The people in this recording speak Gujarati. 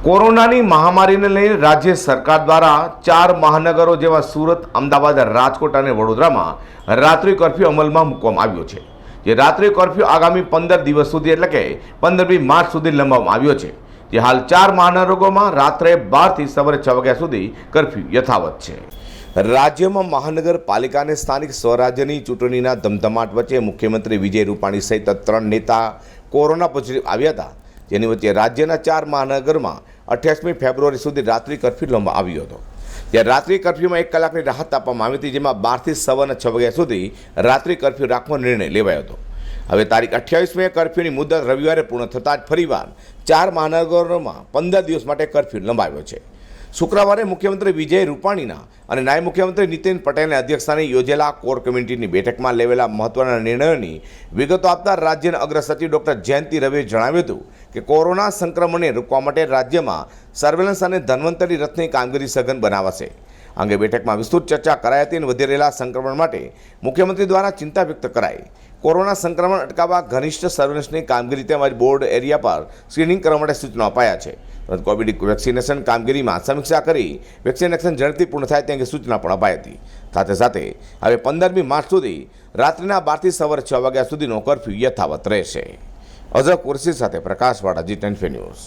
કોરોનાની મહામારીને લઈને રાજ્ય સરકાર દ્વારા 4 મહાનગરો જેવા સુરત, અમદાવાદ, રાજકોટ અને વડોદરામાં રાત્રિ કર્ફ્યુ અમલમાં મૂકવામાં આવ્યો છે। જે રાત્રિ કર્ફ્યુ આગામી 15 દિવસ સુધી એટલે કે 15મી માર્ચ સુધી લંબાવવામાં આવ્યો છે। જે હાલ 4 મહાનગરોમાં રાત્રે 12 થી સવારે 6 વાગ્યા સુધી કર્ફ્યુ યથાવત છે। રાજ્યમાં મહાનગરપાલિકા અને સ્થાનિક સ્વરાજ્યની ચૂંટણીના ધમધમાટ વચ્ચે મુખ્યમંત્રી વિજય રૂપાણી સહિત 3 નેતા કોરોના પોઝિટિવ આવ્યા હતા, જેની વચ્ચે રાજ્યના 4 મહાનગરમાં 28મી ફેબ્રુઆરી સુધી રાત્રિ કર્ફ્યુ લંબાવવામાં આવ્યો હતો। ત્યારે રાત્રિ કર્ફ્યુમાં 1 કલાકની રાહત આપવામાં આવી હતી, જેમાં 12 થી સવારના 6 વાગ્યા સુધી રાત્રિ કર્ફ્યુ રાખવાનો નિર્ણય લેવાયો હતો। હવે તારીખ 28 મે કર્ફ્યુની મુદત રવિવારે પૂર્ણ થતાં જ ફરીવાર 4 મહાનગરોમાં 15 દિવસ માટે કર્ફ્યુ લંબાવ્યો છે। શુક્રવારે મુખ્યમંત્રી વિજય રૂપાણીના અને નાયબ મુખ્યમંત્રી નીતિન પટેલના અધ્યક્ષસ્થાને યોજેલા કોર કમિટીની બેઠકમાં લેવાયેલા મહત્વના નિર્ણયોની વિગતો આપતા રાજ્યના અગ્ર સચિવ ડૉક્ટર જયંતિ રવિએ જણાવ્યું હતું કે કોરોના સંક્રમણને રોકવા માટે રાજ્યમાં સર્વેલન્સ અને ધન્વંતરી રથની કામગીરી સઘન બનાવાશે। આ અંગે બેઠકમાં વિસ્તૃત ચર્ચા કરાઈ હતી અને વધી રહેલા સંક્રમણ માટે મુખ્યમંત્રી દ્વારા ચિંતા વ્યક્ત કરાઈ। કોરોના સંક્રમણ અટકાવવા ઘનિષ્ઠ સર્વેલન્સની કામગીરી તેમજ બોર્ડ એરિયા પર સ્ક્રીનિંગ કરવા માટે સૂચનો અપાયા છે। કોવિડ વેક્સિનેશન કામગીરીમાં સમીક્ષા કરી વેક્સિનેશન ઝડપથી પૂર્ણ થાય તે અંગે સૂચના પણ અપાઈ હતી। સાથે સાથે હવે 15મી માર્ચ સુધી રાત્રિના 12 થી સવારે 6 વાગ્યા સુધીનો કર્ફ્યુ યથાવત રહેશે। અઝર કુરશી સાથે પ્રકાશવાળા, G10 ન્યૂઝ।